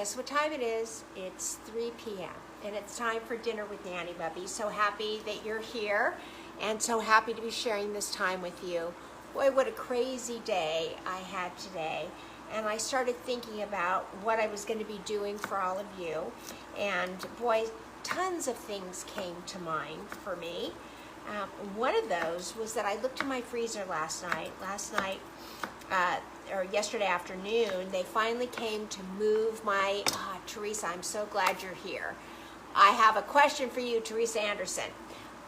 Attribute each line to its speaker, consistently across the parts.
Speaker 1: guess what time it is? It's 3 p.m. and it's time for dinner with Nanny, Bubby. So happy that you're here and so happy to be sharing this time with you. Boy, what a crazy day I had today. And I started thinking about what I was going to be doing for all of you. And boy, tons of things came to mind for me. One of those was that I looked in my freezer last night. Or yesterday afternoon, they finally came to move my, Teresa, I'm so glad you're here. I have a question for you, Teresa Anderson.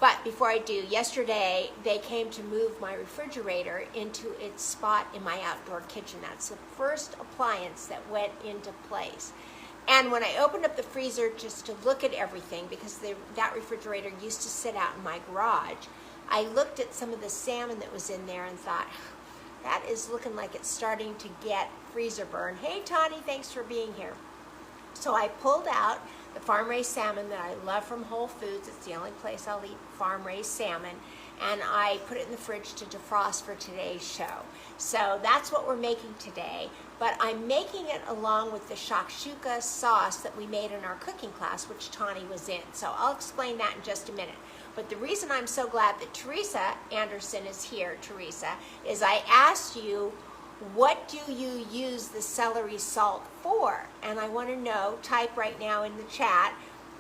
Speaker 1: But before I do, yesterday they came to move my refrigerator into its spot in my outdoor kitchen. That's the first appliance that went into place. And when I opened up the freezer just to look at everything, because that refrigerator used to sit out in my garage, I looked at some of the salmon that was in there and thought, that is looking like it's starting to get freezer burn. Hey, Tawny, thanks for being here. So I pulled out the farm-raised salmon that I love from Whole Foods. It's the only place I'll eat farm-raised salmon. And I put it in the fridge to defrost for today's show. So that's what we're making today. But I'm making it along with the shakshuka sauce that we made in our cooking class, which Tawny was in. So I'll explain that in just a minute. But the reason I'm so glad that Teresa Anderson is here, Teresa, is I asked you, what do you use the celery salt for? And I want to know, type right now in the chat,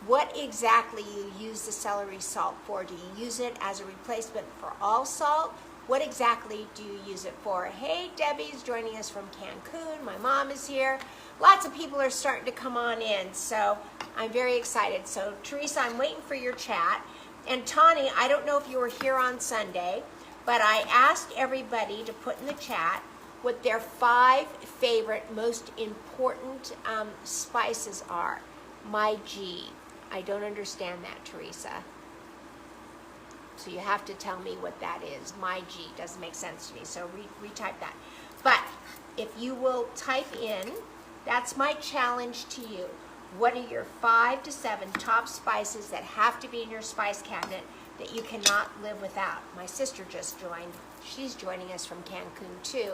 Speaker 1: what exactly you use the celery salt for. Do you use it as a replacement for all salt? What exactly do you use it for? Hey, Debbie's joining us from Cancun. My mom is here. Lots of people are starting to come on in, so I'm very excited. So, Teresa, I'm waiting for your chat. And Tawny, I don't know if you were here on Sunday, but I asked everybody to put in the chat what their 5 favorite, most important spices are. My G. I don't understand that, Teresa. So you have to tell me what that is. My G doesn't make sense to me, so retype that. But if you will type in, that's my challenge to you. What are your 5 to 7 top spices that have to be in your spice cabinet that you cannot live without? My sister just joined. She's joining us from Cancun too.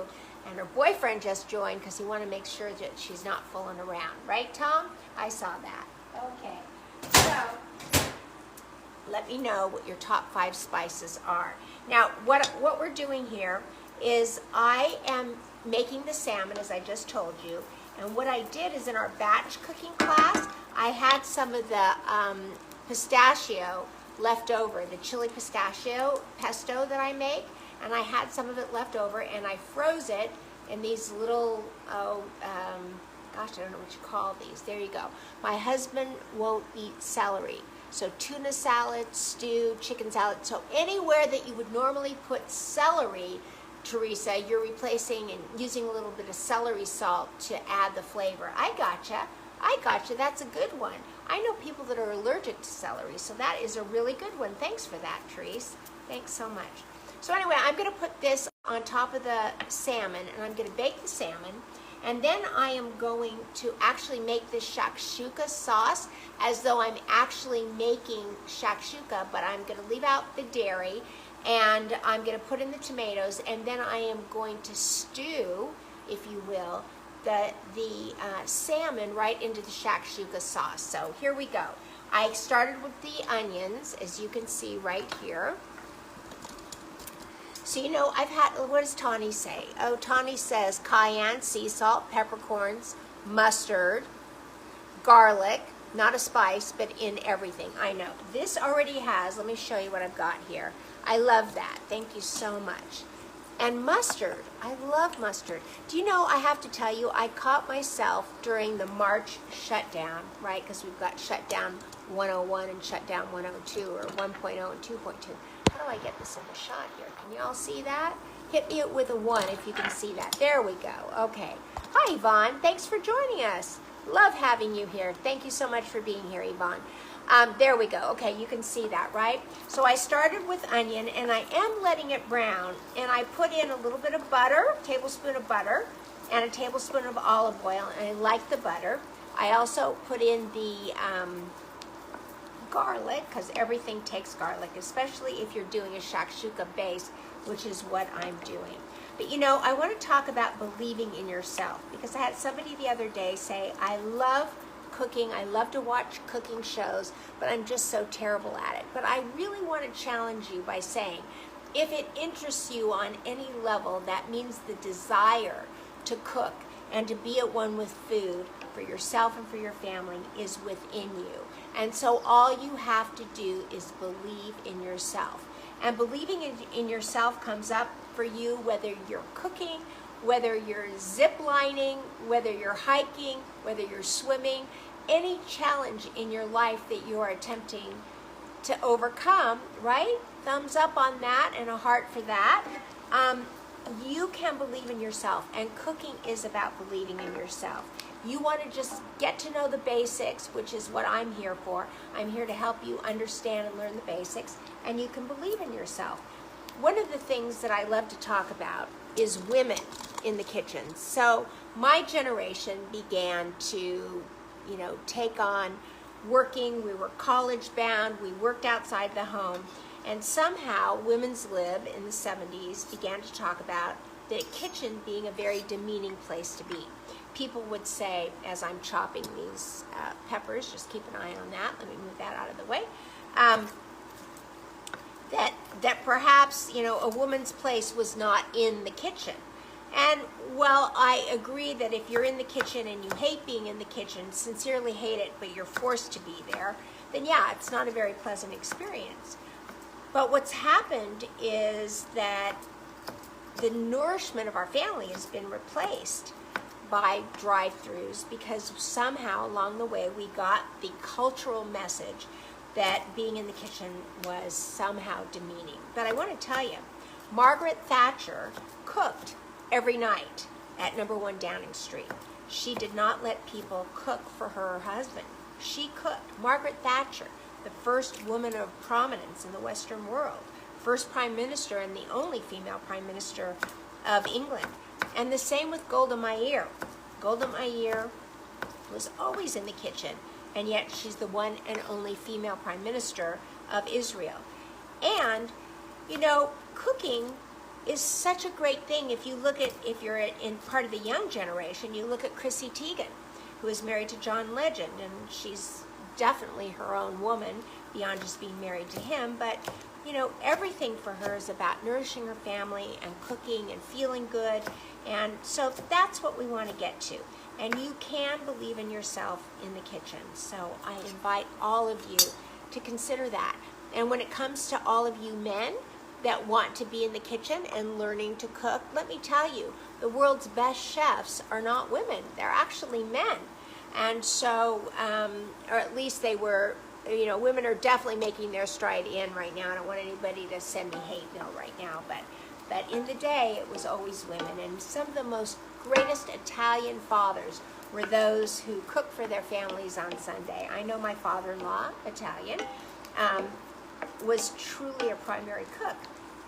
Speaker 1: And her boyfriend just joined because he wanted to make sure that she's not fooling around. Right, Tom? I saw that. Okay. So, let me know what your top 5 spices are. Now, what we're doing here is I am making the salmon, as I just told you. And what I did is in our batch cooking class, I had some of the pistachio left over, the chili pistachio pesto that I make, and I had some of it left over, and I froze it in these little, gosh, I don't know what you call these. There you go. My husband won't eat celery. So tuna salad, stew, chicken salad. So anywhere that you would normally put celery, Teresa, you're replacing and using a little bit of celery salt to add the flavor. I gotcha. That's a good one. I know people that are allergic to celery, so that is a really good one. Thanks for that, Therese. Thanks so much. So anyway, I'm going to put this on top of the salmon, and I'm going to bake the salmon. And then I am going to actually make this shakshuka sauce as though I'm actually making shakshuka, but I'm going to leave out the dairy, and I'm going to put in the tomatoes, and then I am going to stew, if you will, the salmon right into the shakshuka sauce. So here we go. I started with the onions, as you can see right here. So, you know, what does Tawny say? Oh, Tawny says cayenne, sea salt, peppercorns, mustard, garlic, not a spice, but in everything. I know. This already has, let me show you what I've got here. I love that. Thank you so much. And mustard. I love mustard. Do you know, I have to tell you, I caught myself during the March shutdown, right? Because we've got shutdown 101 and shutdown 102, or 1.0 and 2.2. How do I get this in the shot here? Can you all see that? Hit me with a 1 if you can see that. There we go. Okay. Hi, Yvonne. Thanks for joining us. Love having you here. Thank you so much for being here, Yvonne. There we go. Okay, you can see that, right? So I started with onion, and I am letting it brown, and I put in a little bit of butter, a tablespoon of butter, and a tablespoon of olive oil, and I like the butter. I also put in the garlic, because everything takes garlic, especially if you're doing a shakshuka base, which is what I'm doing. But you know, I want to talk about believing in yourself, because I had somebody the other day say, I love cooking, I love to watch cooking shows, but I'm just so terrible at it. But I really want to challenge you by saying, if it interests you on any level, that means the desire to cook and to be at one with food for yourself and for your family is within you. And so all you have to do is believe in yourself. And believing in yourself comes up for you whether you're cooking, whether you're zip lining, whether you're hiking, whether you're swimming, any challenge in your life that you are attempting to overcome, right? Thumbs up on that and a heart for that. You can believe in yourself, and cooking is about believing in yourself. You want to just get to know the basics, which is what I'm here for. I'm here to help you understand and learn the basics, and you can believe in yourself. One of the things that I love to talk about is women in the kitchen. So my generation began to, take on working. We were college bound. We worked outside the home. And somehow Women's Lib in the 70s began to talk about the kitchen being a very demeaning place to be. People would say, as I'm chopping these peppers, just keep an eye on that. Let me move that out of the way. That perhaps, a woman's place was not in the kitchen. And, well, I agree that if you're in the kitchen and you hate being in the kitchen, sincerely hate it, but you're forced to be there, then yeah, it's not a very pleasant experience. But what's happened is that the nourishment of our family has been replaced by drive-thrus, because somehow along the way we got the cultural message that being in the kitchen was somehow demeaning. But I want to tell you, Margaret Thatcher cooked every night at number 1 Downing Street. She did not let people cook for her husband. She cooked. Margaret Thatcher, the first woman of prominence in the Western world, first prime minister and the only female prime minister of England. And the same with Golda Meir. Golda Meir was always in the kitchen, and yet she's the one and only female prime minister of Israel. And, cooking is such a great thing. If you're in part of the young generation, you look at Chrissy Teigen, who is married to John Legend, and she's definitely her own woman beyond just being married to him. But everything for her is about nourishing her family and cooking and feeling good. And so that's what we want to get to. And you can believe in yourself in the kitchen. So I invite all of you to consider that. And when it comes to all of you men that want to be in the kitchen and learning to cook, let me tell you, the world's best chefs are not women. They're actually men. And so, or at least they were, women are definitely making their stride in right now. I don't want anybody to send me hate mail right now, but in the day, it was always women. And some of the most greatest Italian fathers were those who cooked for their families on Sunday. I know my father-in-law, Italian, was truly a primary cook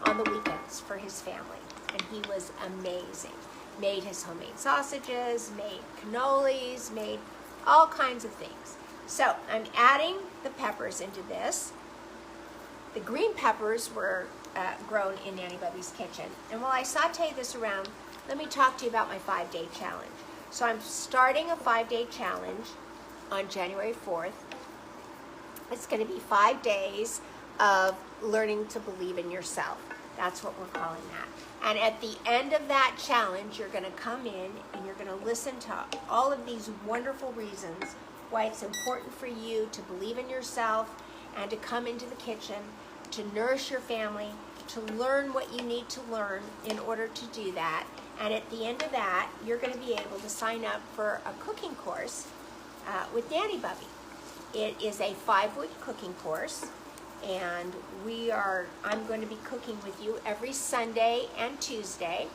Speaker 1: on the weekends for his family, and he was amazing. Made his homemade sausages, made cannolis, made all kinds of things. So I'm adding the peppers into this. The green peppers were grown in Nanny Bubby's kitchen. And while I saute this around, let me talk to you about my 5-day challenge. So I'm starting a 5-day challenge on January 4th. It's going to be 5 days of learning to believe in yourself. That's what we're calling that. And at the end of that challenge, you're going to come in and you're going to listen to all of these wonderful reasons why it's important for you to believe in yourself and to come into the kitchen, to nourish your family, to learn what you need to learn in order to do that. And at the end of that, you're going to be able to sign up for a cooking course with Nanny Bubby. It is a 5-week cooking course. And I'm going to be cooking with you every Sunday and Tuesday.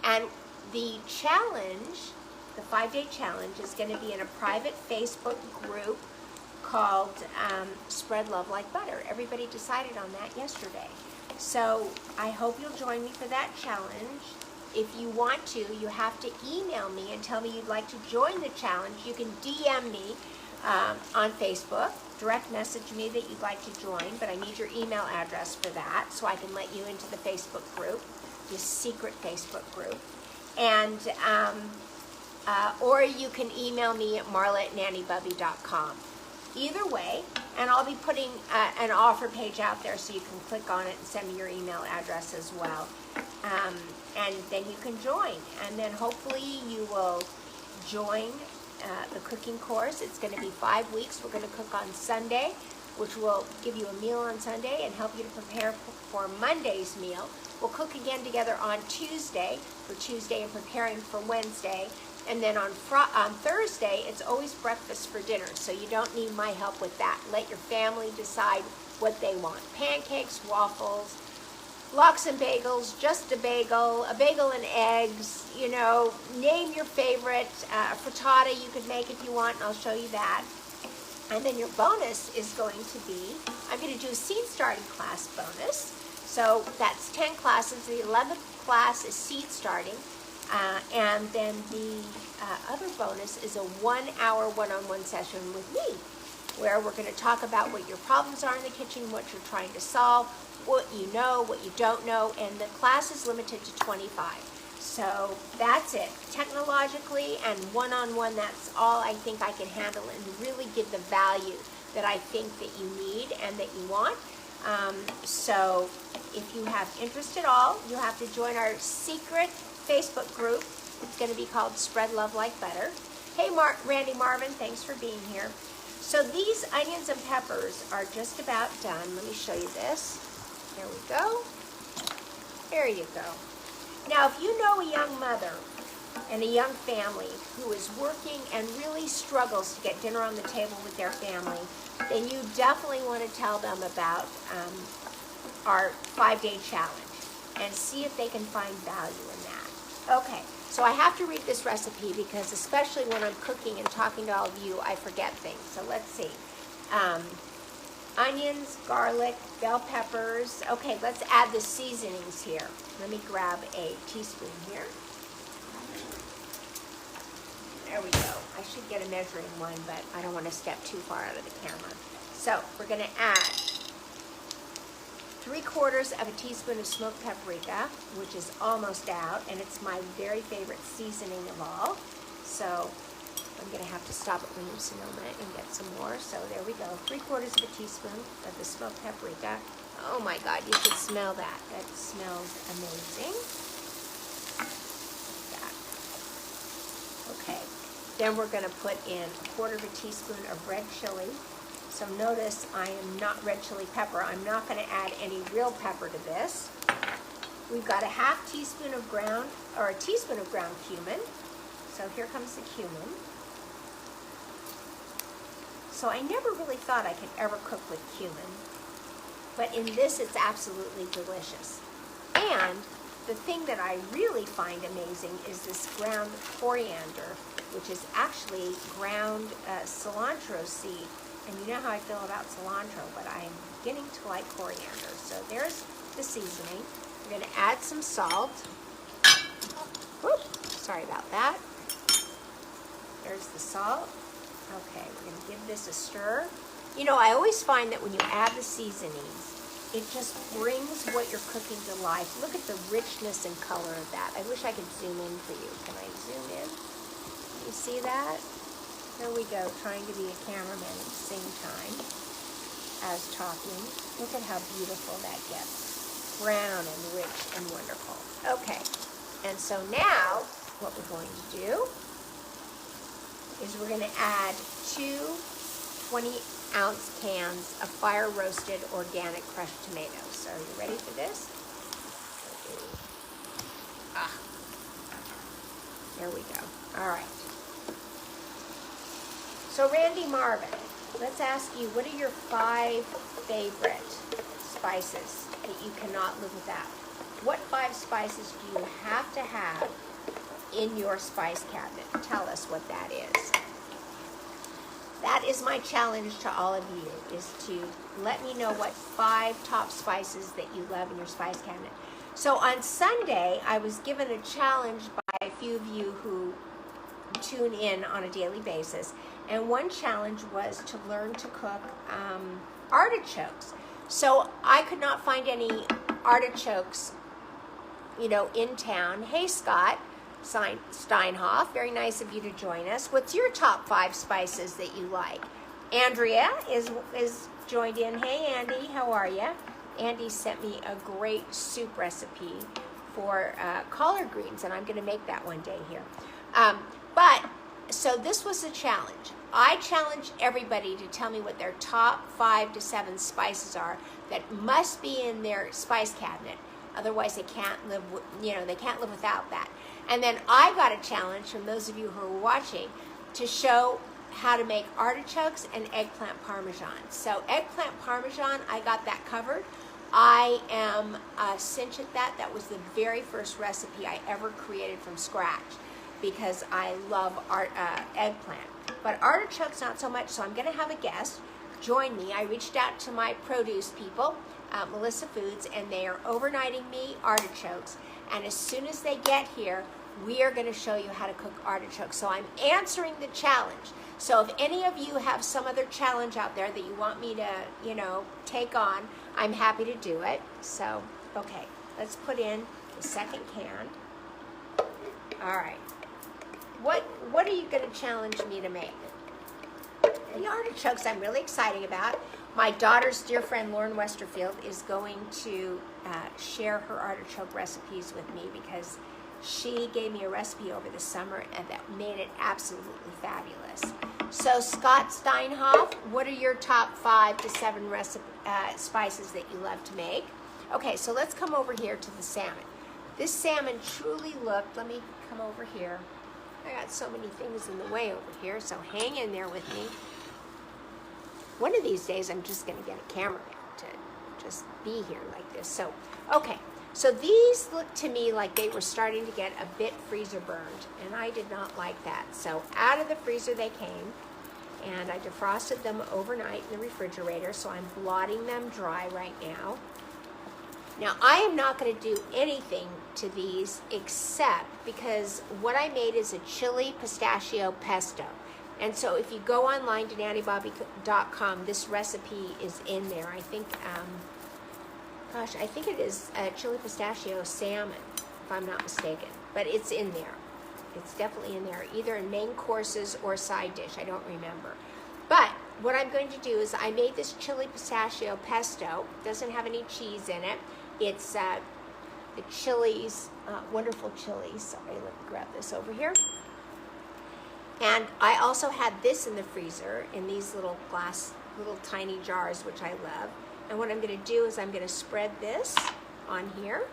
Speaker 1: And the challenge, the 5-day challenge, is going to be in a private Facebook group called Spread Love Like Butter. Everybody decided on that yesterday. So I hope you'll join me for that challenge. If you want to, you have to email me and tell me you'd like to join the challenge. You can DM me on Facebook. Direct message me that you'd like to join, but I need your email address for that so I can let you into the Facebook group. this secret Facebook group. And or you can email me at marla@nannybubby.com. Either way, and I'll be putting an offer page out there so you can click on it and send me your email address as well. And then you can join. And then hopefully you will join the cooking course. It's going to be 5 weeks. We're going to cook on Sunday, which will give you a meal on Sunday and help you to prepare for Monday's meal. We'll cook again together on Tuesday for Tuesday and preparing for Wednesday. And then on Thursday, it's always breakfast for dinner, so you don't need my help with that. Let your family decide what they want. Pancakes, waffles, lox and bagels, just a bagel and eggs, you know, name your favorite. Frittata you could make if you want, and I'll show you that. And then your bonus is going to be, I'm going to do a seed starting class bonus. So that's 10 classes. The 11th class is seed starting. And then the other bonus is a 1-hour one-on-one session with me, where we're going to talk about what your problems are in the kitchen, what you're trying to solve, what you know, what you don't know, and the class is limited to 25. So that's it. Technologically and one-on-one, that's all I think I can handle and really give the value that I think that you need and that you want. So if you have interest at all, you have to join our secret Facebook group. It's going to be called Spread Love Like Butter. Hey, Randy Marvin, thanks for being here. So these onions and peppers are just about done. Let me show you this. There we go. There you go. Now, if you know a young mother and a young family who is working and really struggles to get dinner on the table with their family, then you definitely want to tell them about our 5-day challenge and see if they can find value in that. Okay, so I have to read this recipe because especially when I'm cooking and talking to all of you, I forget things. So let's see. Onions, garlic, bell peppers. Okay, let's add the seasonings here. Let me grab a teaspoon here. There we go. I should get a measuring one, but I don't want to step too far out of the camera. So we're going to add 3/4 of a teaspoon of smoked paprika, which is almost out, and it's my very favorite seasoning of all. So I'm going to have to stop at Williams-Sonoma and get some more. So there we go. 3/4 of a teaspoon of the smoked paprika. Oh my God, you should smell that. That smells amazing. That. Okay. Then we're going to put in 1/4 of a teaspoon of red chili. So notice I am not red chili pepper. I'm not going to add any real pepper to this. We've got a 1/2 teaspoon of ground, or a teaspoon of ground cumin. So here comes the cumin. So I never really thought I could ever cook with cumin, but in this it's absolutely delicious. And the thing that I really find amazing is this ground coriander, which is actually ground cilantro seed. And you know how I feel about cilantro, but I'm beginning to like coriander. So there's the seasoning. We're going to add some salt. Whoop, sorry about that. There's the salt. Okay, we're going to give this a stir. You know, I always find that when you add the seasonings, it just brings what you're cooking to life. Look at the richness and color of that. I wish I could zoom in for you. Can I zoom in? You see that? There we go, trying to be a cameraman at the same time as talking. Look at how beautiful that gets. Brown and rich and wonderful. Okay, and so now what we're going to do is we're going to add 2 20-ounce cans of fire-roasted organic crushed tomatoes. So are you ready for this? There we go. All right. So Randy Marvin, let's ask you, what are your 5 favorite spices that you cannot live without? What 5 spices do you have to have in your spice cabinet? Tell us what that is. That is my challenge to all of you, is to let me know what 5 top spices that you love in your spice cabinet. So on Sunday, I was given a challenge by a few of you who tune in on a daily basis. And one challenge was to learn to cook artichokes. So I could not find any artichokes in town. Hey, Scott Steinhoff, very nice of you to join us. What's your top 5 spices that you like? Andrea is joined in. Hey, Andy, how are you? Andy sent me a great soup recipe for collard greens, and I'm going to make that one day here. So this was a challenge. I challenge everybody to tell me what their top 5 to 7 spices are that must be in their spice cabinet. Otherwise, they can't live. They can't live without that. And then I got a challenge from those of you who are watching to show how to make artichokes and eggplant parmesan. So eggplant parmesan, I got that covered. I am a cinch at that. That was the very first recipe I ever created from scratch because I love eggplant. But artichokes, not so much. So I'm going to have a guest join me. I reached out to my produce people, Melissa Foods, and they are overnighting me artichokes. And as soon as they get here, we are going to show you how to cook artichokes. So I'm answering the challenge. So if any of you have some other challenge out there that you want me to, take on, I'm happy to do it. So, okay, let's put in the second can. All right. What are you going to challenge me to make? The artichokes I'm really excited about. My daughter's dear friend Lauren Westerfield is going to share her artichoke recipes with me because she gave me a recipe over the summer and that made it absolutely fabulous. So Scott Steinhoff, what are your top 5 to 7 spices that you love to make? Okay, so let's come over here to the salmon. This salmon truly looked, let me come over here. I got so many things in the way over here, so hang in there with me. One of these days, I'm just going to get a camera to just be here like this. So, okay. So these look to me like they were starting to get a bit freezer burned, and I did not like that. So out of the freezer they came, and I defrosted them overnight in the refrigerator, so I'm blotting them dry right now. Now, I am not going to do anything to these except because what I made is a chili pistachio pesto. And so if you go online to nannybobby.com, this recipe is in there. I think, I think it is chili pistachio salmon, if I'm not mistaken. But it's in there. It's definitely in there, either in main courses or side dish. I don't remember. But what I'm going to do is I made this chili pistachio pesto. It doesn't have any cheese in it. It's the chilies, wonderful chilies. Sorry, let me grab this over here. And I also had this in the freezer in these little tiny jars, which I love. And what I'm going to do is I'm going to spread this on here,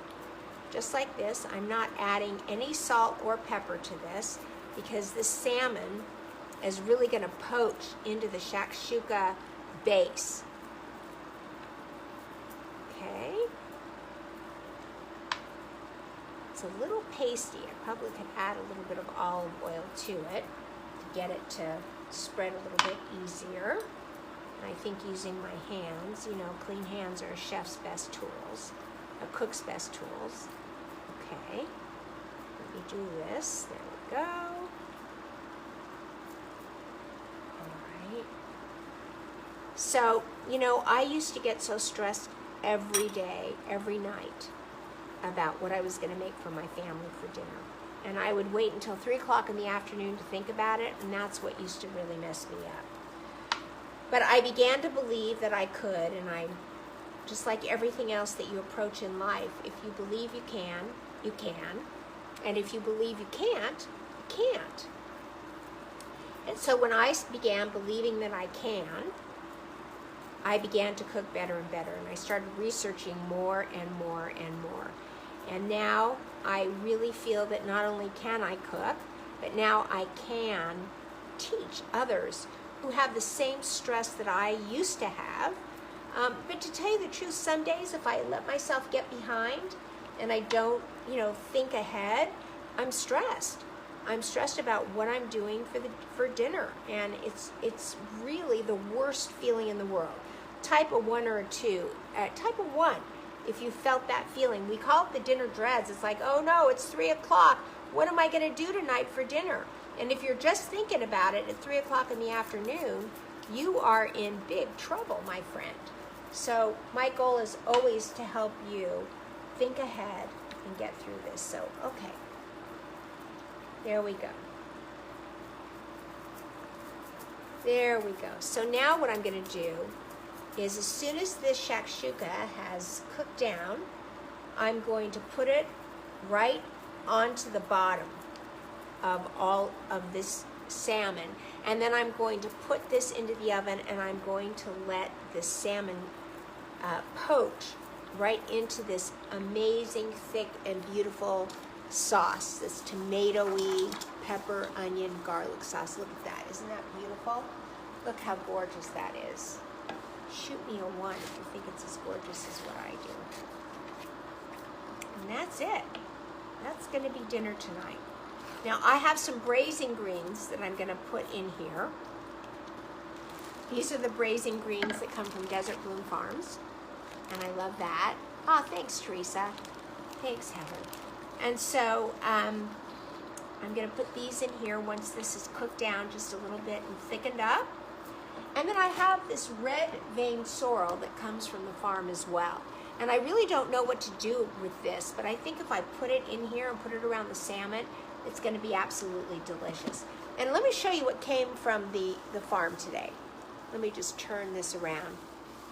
Speaker 1: just like this. I'm not adding any salt or pepper to this because this salmon is really going to poach into the shakshuka base. Okay. It's a little pasty. I probably could add a little bit of olive oil to it to get it to spread a little bit easier. And I think using my hands, clean hands are a chef's best tools, a cook's best tools. Okay, let me do this. There we go. All right. So, I used to get so stressed every day, every night, about what I was going to make for my family for dinner. And I would wait until 3 o'clock in the afternoon to think about it, and that's what used to really mess me up. But I began to believe that I could, and I, just like everything else that you approach in life, if you believe you can, you can. And if you believe you can't, you can't. And so when I began believing that I can, I began to cook better and better, and I started researching more and more and more. And now I really feel that not only can I cook, but now I can teach others who have the same stress that I used to have. But to tell you the truth, some days if I let myself get behind and I don't, think ahead, I'm stressed. I'm stressed about what I'm doing for dinner, and it's really the worst feeling in the world. Type of 1 or a 2. Type of 1, if you felt that feeling. We call it the dinner dreads. It's like, oh no, it's 3 o'clock. What am I going to do tonight for dinner? And if you're just thinking about it at 3 o'clock in the afternoon, you are in big trouble, my friend. So my goal is always to help you think ahead, and get through this. So, okay. There we go. There we go. So now what I'm going to do is, as soon as this shakshuka has cooked down, I'm going to put it right onto the bottom of all of this salmon. And then I'm going to put this into the oven, and I'm going to let the salmon poach right into this amazing, thick, and beautiful sauce, this tomatoey, pepper, onion, garlic sauce. Look at that. Isn't that beautiful? Look how gorgeous that is. Shoot me a 1 if you think it's as gorgeous as what I do. And that's it. That's going to be dinner tonight. Now, I have some braising greens that I'm going to put in here. These are the braising greens that come from Desert Bloom Farms, and I love that. Ah, thanks, Teresa. Thanks, Heather. And so I'm going to put these in here once this is cooked down just a little bit and thickened up. And then I have this red vein sorrel that comes from the farm as well. And I really don't know what to do with this, but I think if I put it in here and put it around the salmon, it's going to be absolutely delicious. And let me show you what came from the farm today. Let me just turn this around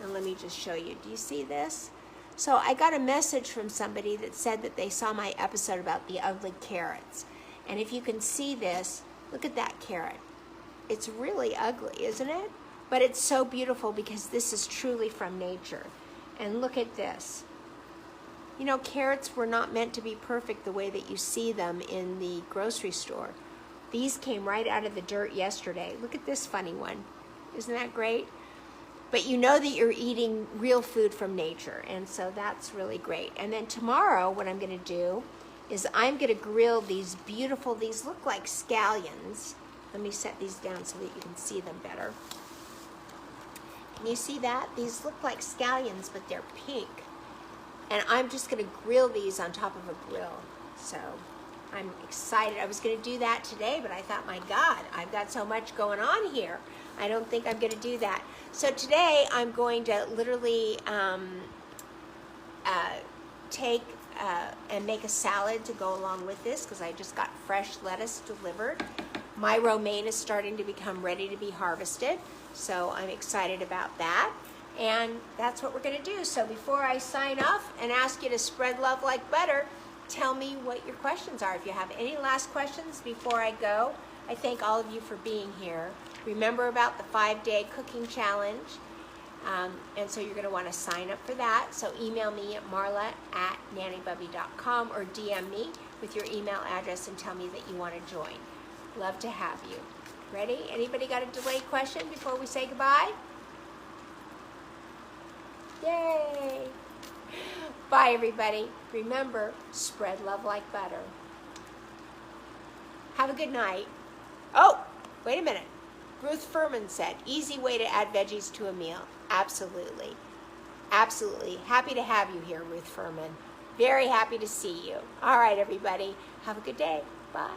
Speaker 1: and let me just show you. Do you see this? So I got a message from somebody that said that they saw my episode about the ugly carrots. And if you can see this, look at that carrot. It's really ugly, isn't it? But it's so beautiful because this is truly from nature. And look at this. You know, carrots were not meant to be perfect the way that you see them in the grocery store. These came right out of the dirt yesterday. Look at this funny one. Isn't that great? But you know that you're eating real food from nature, and so that's really great. And then tomorrow, what I'm going to do is I'm going to grill these beautiful, these look like scallions. Let me set these down so that you can see them better. Can you see that? These look like scallions, but they're pink. And I'm just going to grill these on top of a grill. So I'm excited. I was going to do that today, but I thought, my God, I've got so much going on here. I don't think I'm going to do that. So today I'm going to literally take and make a salad to go along with this, because I just got fresh lettuce delivered. My romaine is starting to become ready to be harvested, so I'm excited about that. And that's what we're going to do. So before I sign off and ask you to spread love like butter, tell me what your questions are. If you have any last questions before I go, I thank all of you for being here. Remember about the 5-day cooking challenge. And so you're going to want to sign up for that. So email me at marla@nannybubby.com or DM me with your email address and tell me that you want to join. Love to have you. Ready? Anybody got a delayed question before we say goodbye? Yay! Bye, everybody. Remember, spread love like butter. Have a good night. Oh, wait a minute. Ruth Furman said, easy way to add veggies to a meal. Absolutely. Absolutely. Happy to have you here, Ruth Furman. Very happy to see you. All right, everybody. Have a good day. Bye.